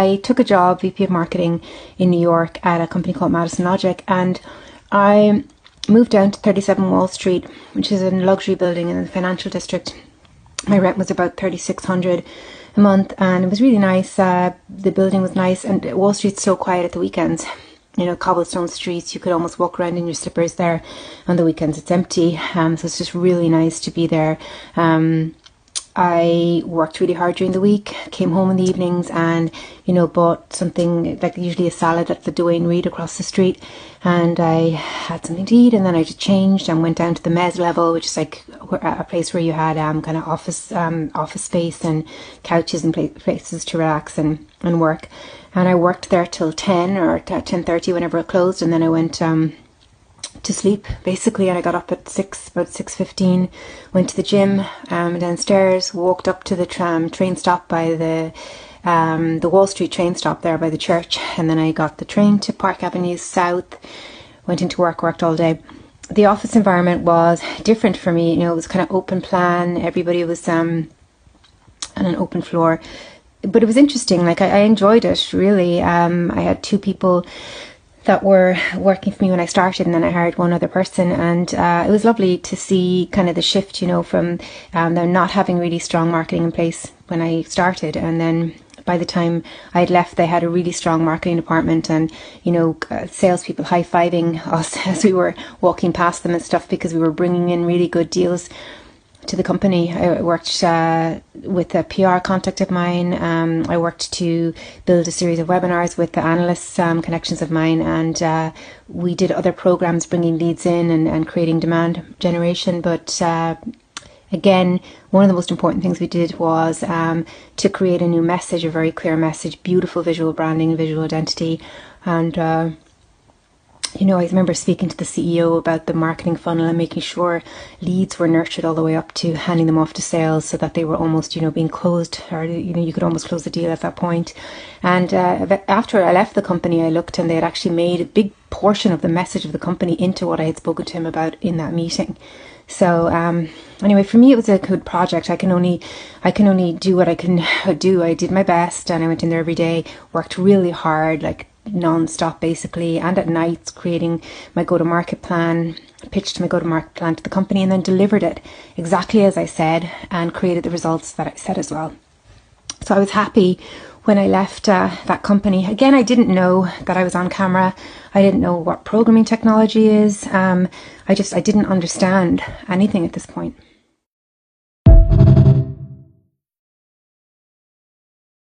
I took a job, VP of Marketing, in New York at a company called Madison Logic, and I moved down to 37 Wall Street, which is a luxury building in the financial district. My rent was about $3,600 a month, and it was really nice. The building was nice, and Wall Street's so quiet at the weekends. You know, cobblestone streets, you could almost walk around in your slippers there. On the weekends it's empty, so it's just really nice to be there. I worked really hard during the week, came home in the evenings, and bought something, like usually a salad at the Duane Reade across the street, and I had something to eat, and then I just changed and went down to the mezz level, which is like a place where you had kind of office space and couches and places to relax and work. And I worked there till 10 or 10:30 whenever it closed, and then I went to sleep basically, and I got up at about 6:15, went to the gym downstairs, walked up to the train stop by the Wall Street train stop there by the church, and then I got the train to Park Avenue South, went into worked all day. The office environment was different for me. It was kind of open plan, everybody was on an open floor, but it was interesting. Like I enjoyed it really. I had two people that were working for me when I started, and then I hired one other person, and it was lovely to see kind of the shift, from them not having really strong marketing in place when I started, and then by the time I had left, they had a really strong marketing department, and salespeople high-fiving us as we were walking past them and stuff, because we were bringing in really good deals to the company. I worked with a PR contact of mine. I worked to build a series of webinars with the analysts, connections of mine, and we did other programs bringing leads in and creating demand generation. But again, one of the most important things we did was to create a new message, a very clear message, beautiful visual branding, visual identity, and I remember speaking to the CEO about the marketing funnel and making sure leads were nurtured all the way up to handing them off to sales, so that they were almost, being closed, or, you could almost close the deal at that point. And after I left the company, I looked, and they had actually made a big portion of the message of the company into what I had spoken to him about in that meeting. So anyway, for me, it was a good project. I can only do what I can do. I did my best, and I went in there every day, worked really hard, like non-stop basically, and at nights, creating my go-to-market plan, pitched my go-to-market plan to the company, and then delivered it exactly as I said, and created the results that I said as well. So I was happy when I left that company. Again, I didn't know that I was on camera. I didn't know what programming technology is. I didn't understand anything at this point.